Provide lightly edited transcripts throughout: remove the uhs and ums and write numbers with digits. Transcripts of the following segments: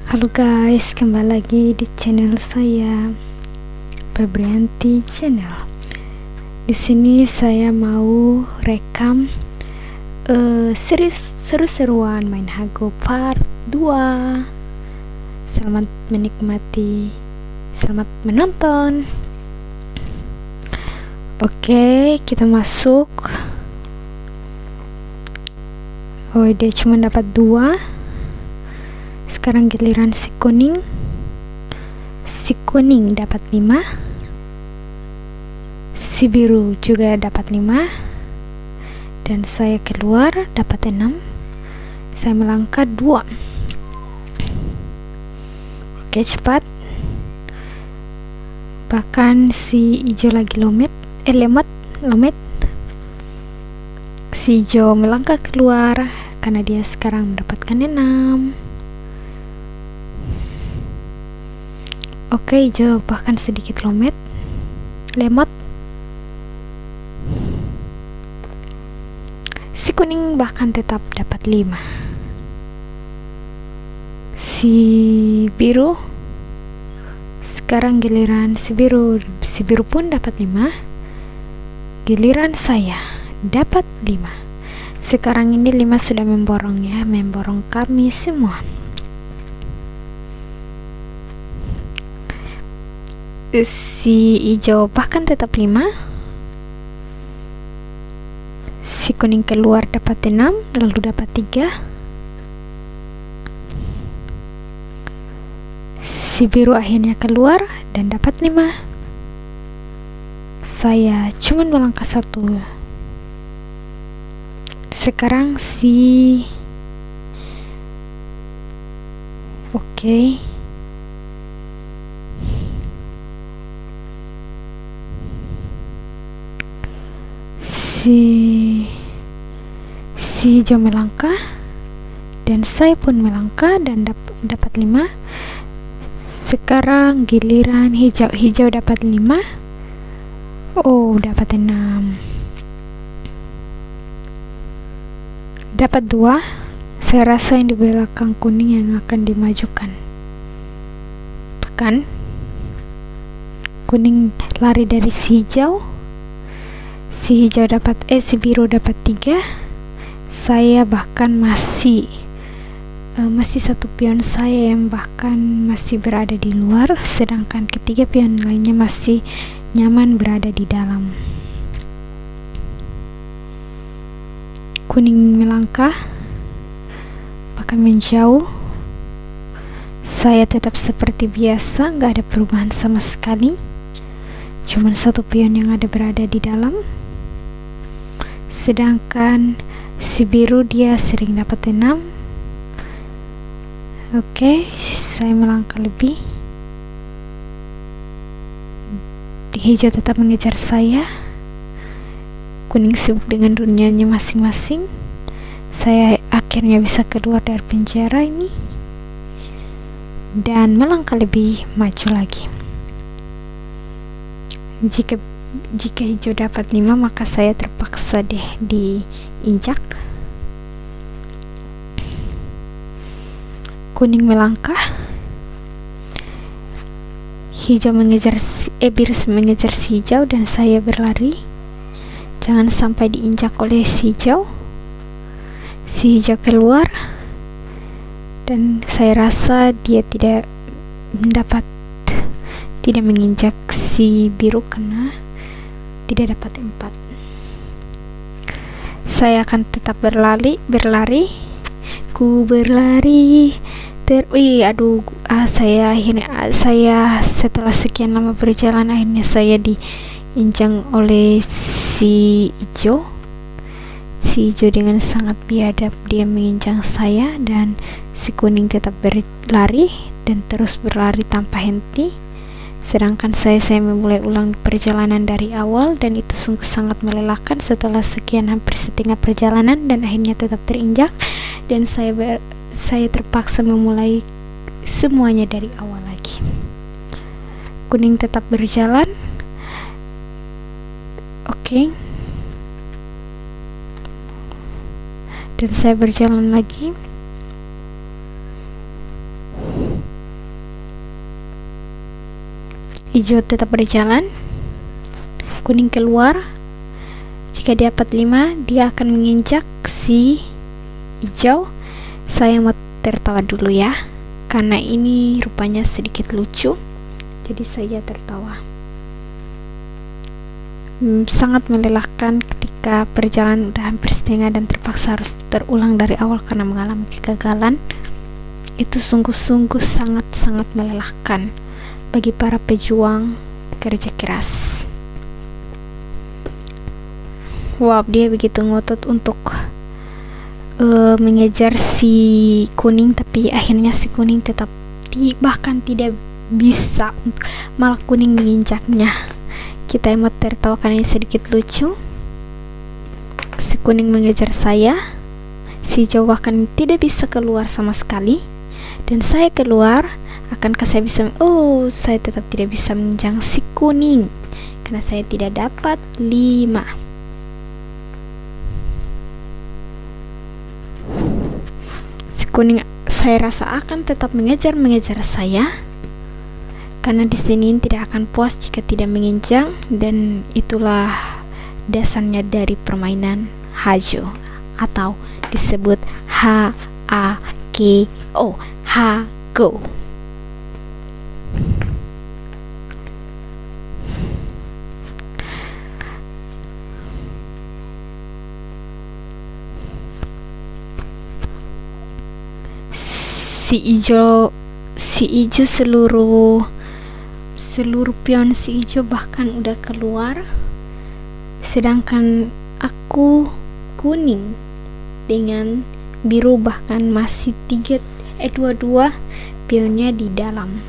Halo guys, kembali lagi di channel saya, Febrianti Channel. Di sini saya mau rekam seru-seruan main Hago part 2. Selamat menikmati, selamat menonton. Oke, kita masuk. Oh, dia cuma dapat 2. Sekarang giliran si kuning dapat 5, si biru juga dapat 5, dan saya keluar dapat 6. Saya melangkah 2. Oke, cepat. Bahkan si hijau lagi lemot. Si hijau melangkah keluar karena dia sekarang mendapatkan 6. Oke, hijau bahkan sedikit lemot. Si kuning bahkan tetap dapat 5. Si biru, sekarang giliran si biru pun dapat 5. Giliran saya dapat 5. Sekarang ini 5 sudah memborong ya, memborong kami semua. Si hijau bahkan tetap 5. Si kuning keluar dapat 6, lalu dapat 3. Si biru akhirnya keluar dan dapat 5. Saya cuman melangkah 1. Sekarang si si hijau melangkah dan saya pun melangkah dan dapat 5. Sekarang giliran hijau dapat 5. Oh, dapat 6. Dapat 2. Saya rasa yang di belakang kuning yang akan dimajukan. Tekan. Kuning lari dari si hijau. Si biru dapat 3. Saya bahkan masih satu pion saya yang bahkan masih berada di luar, sedangkan ketiga pion lainnya masih nyaman berada di dalam. Kuning melangkah bahkan menjauh. Saya tetap seperti biasa, nggak ada perubahan sama sekali, cuman satu pion yang ada berada di dalam. Sedangkan si biru dia sering dapat 6. Oke, saya melangkah lebih. Hijau tetap mengejar saya. Kuning sibuk dengan dunianya masing-masing. Saya akhirnya bisa keluar dari penjara ini dan melangkah lebih maju lagi. Jika hijau dapat 5, maka saya terpaksa deh diinjak. Kuning melangkah. Biru mengejar si hijau dan saya berlari. Jangan sampai diinjak oleh si hijau. Si hijau keluar dan saya rasa dia tidak menginjak si biru karena tidak dapat 4. Saya akan tetap berlari. Ku berlari saya setelah sekian lama berjalan akhirnya saya diinjak oleh si hijau. Si hijau dengan sangat biadab dia menginjak saya, dan si kuning tetap berlari dan terus berlari tanpa henti. Sedangkan saya memulai ulang perjalanan dari awal, dan itu sungguh sangat melelahkan setelah sekian hampir setengah perjalanan dan akhirnya tetap terinjak, dan saya terpaksa memulai semuanya dari awal lagi. Kuning tetap berjalan. Oke. Dan saya berjalan lagi. hijau tetap berjalan, kuning keluar. Jika dapat 5, dia akan menginjak si hijau. Saya mau tertawa dulu ya, karena ini rupanya sedikit lucu, jadi saya tertawa. Sangat melelahkan ketika perjalanan udah hampir setengah dan terpaksa harus terulang dari awal karena mengalami kegagalan. Itu sungguh-sungguh sangat-sangat melelahkan bagi para pejuang kerja keras. Wow, dia begitu ngotot untuk mengejar si kuning, tapi akhirnya si kuning tetap bahkan tidak bisa, malah kuning menginjaknya. Kita mau tertawa karena ini sedikit lucu. Si kuning mengejar saya, si hijau bahkan tidak bisa keluar sama sekali, dan saya keluar. Akankah saya bisa? Oh, saya tetap tidak bisa menginjak si kuning karena saya tidak dapat 5. Kuning saya rasa akan tetap mengejar saya, karena di sini tidak akan puas jika tidak menginjak, dan itulah dasarnya dari permainan Hajo atau disebut H-A-G-O, Hago. Si hijau seluruh pion si hijau bahkan udah keluar, sedangkan aku kuning dengan biru bahkan masih dua pionnya di dalam.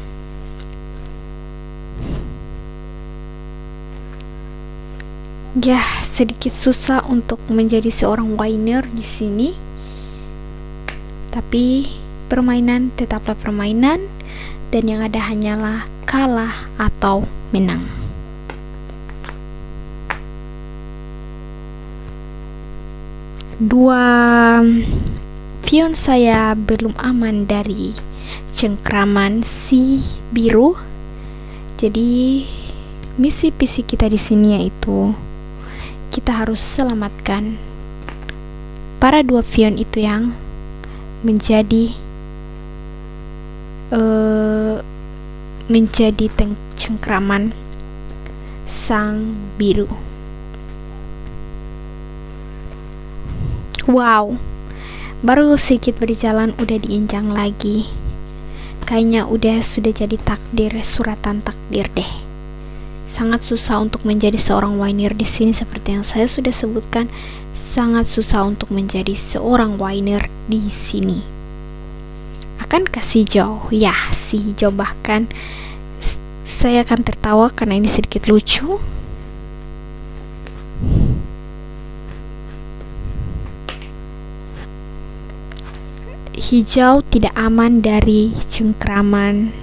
Ya, sedikit susah untuk menjadi seorang winner di sini, tapi permainan tetaplah permainan, dan yang ada hanyalah kalah atau menang. Dua pion saya belum aman dari cengkraman si biru. Jadi misi kita di sini yaitu kita harus selamatkan para 2 pion itu yang menjadi cengkraman sang biru. Wow, baru sedikit berjalan udah diinjak lagi. Kayaknya sudah jadi takdir, suratan takdir deh. Sangat susah untuk menjadi seorang winner di sini, seperti yang saya sudah sebutkan. Sangat susah untuk menjadi seorang winner di sini. Akankah si hijau? Ya, si hijau bahkan saya akan tertawa karena ini sedikit lucu. Hijau tidak aman dari cengkraman.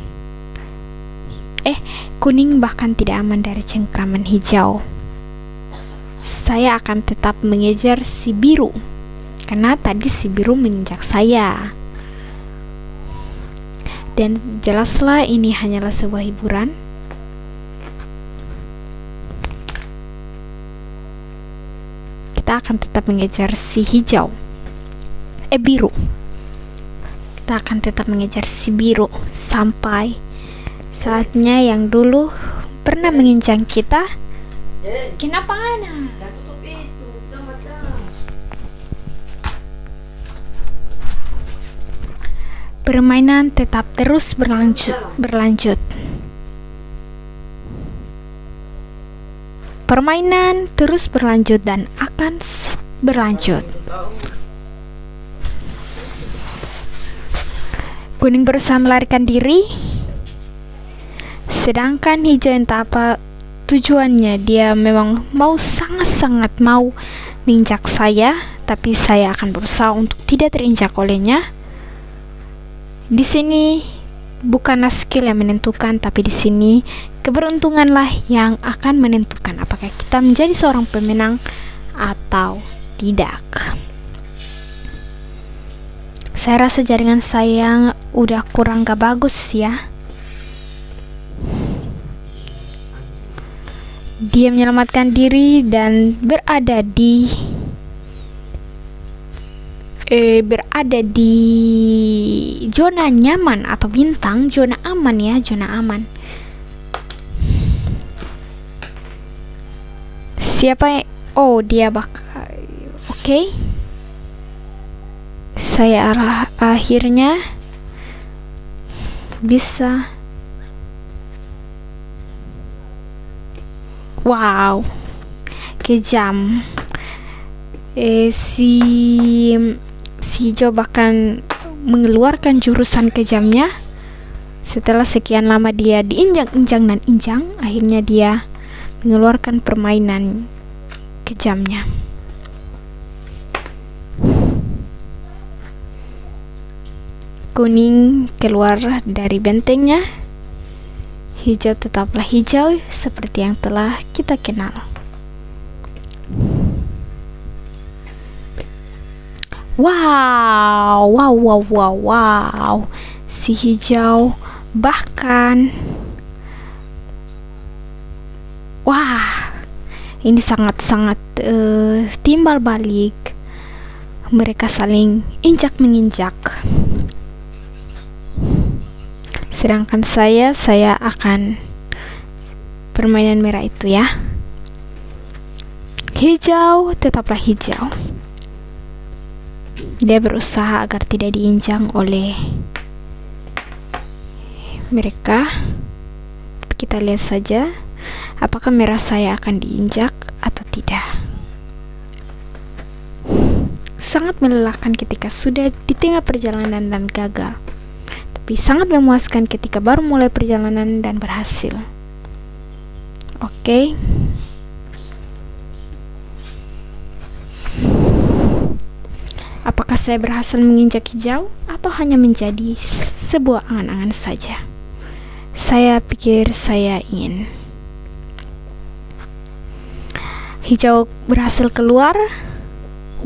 Kuning bahkan tidak aman dari cengkraman hijau. Saya akan tetap mengejar si biru karena tadi si biru menginjak saya. Dan jelaslah ini hanyalah sebuah hiburan. Kita akan tetap mengejar si biru. Kita akan tetap mengejar si biru sampai saatnya yang dulu pernah menginjak kita. Kenapa Ana? Permainan tetap terus berlanjut. Permainan terus berlanjut dan akan berlanjut. Kuning berusaha melarikan diri, sedangkan hijau entah apa tujuannya, dia memang sangat-sangat mau menginjak saya, tapi saya akan berusaha untuk tidak terinjak olehnya. Di sini bukanlah skill yang menentukan, tapi di sini keberuntunganlah yang akan menentukan apakah kita menjadi seorang pemenang atau tidak. Saya rasa jaringan saya udah kurang gak bagus ya. Dia menyelamatkan diri dan berada di zona nyaman atau bintang, zona aman ya, zona aman. Siapa? Oh, dia Oke. Saya akhirnya bisa. Wow, kejam. Si hijau bahkan mengeluarkan jurusan kejamnya. Setelah sekian lama dia diinjang, akhirnya dia mengeluarkan permainan kejamnya. Kuning keluar dari bentengnya. Hijau tetaplah hijau seperti yang telah kita kenal. Wow. Si hijau bahkan ini sangat-sangat timbal balik. Mereka saling injak-menginjak. Sedangkan saya akan permainan merah itu ya. Hijau tetaplah hijau. Dia berusaha agar tidak diinjak oleh mereka. Kita lihat saja apakah merah saya akan diinjak atau tidak. Sangat melelahkan ketika sudah di tengah perjalanan dan gagal, tapi sangat memuaskan ketika baru mulai perjalanan dan berhasil. Oke. Apakah saya berhasil menginjak hijau atau hanya menjadi sebuah angan-angan saja? Saya pikir saya ingin. Hijau berhasil keluar.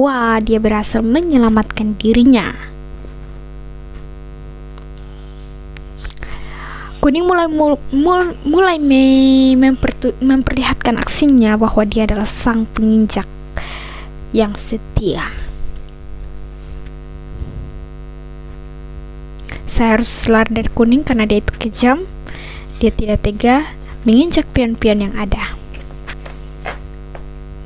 Wah, dia berhasil menyelamatkan dirinya. Kuning mulai memperlihatkan aksinya bahwa dia adalah sang penginjak yang setia. Saya harus lari dari kuning karena dia itu kejam. Dia tidak tega menginjak pion-pion yang ada.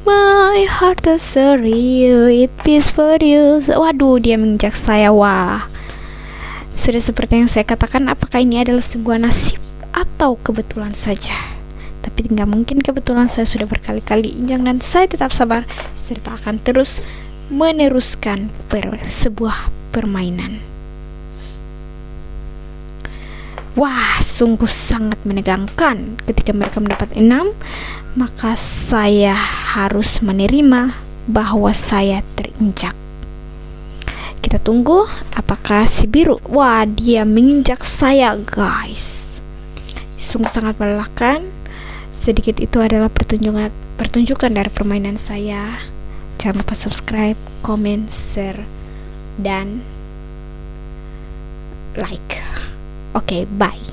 My heart is for you, it beats for you. Waduh, dia menginjak saya. Wah, sudah seperti yang saya katakan, apakah ini adalah sebuah nasib atau kebetulan saja? Tapi tidak mungkin kebetulan, saya sudah berkali-kali injak dan saya tetap sabar serta akan terus meneruskan sebuah permainan. Wah, sungguh sangat menegangkan. Ketika mereka mendapat 6, maka saya harus menerima bahwa saya terinjak. Kita tunggu apakah si biru. Wah, dia menginjak saya, guys. Sungguh sangat melelahkan. Sedikit itu adalah pertunjukan dari permainan saya. Jangan lupa subscribe, komen, share, dan like. Oke, bye.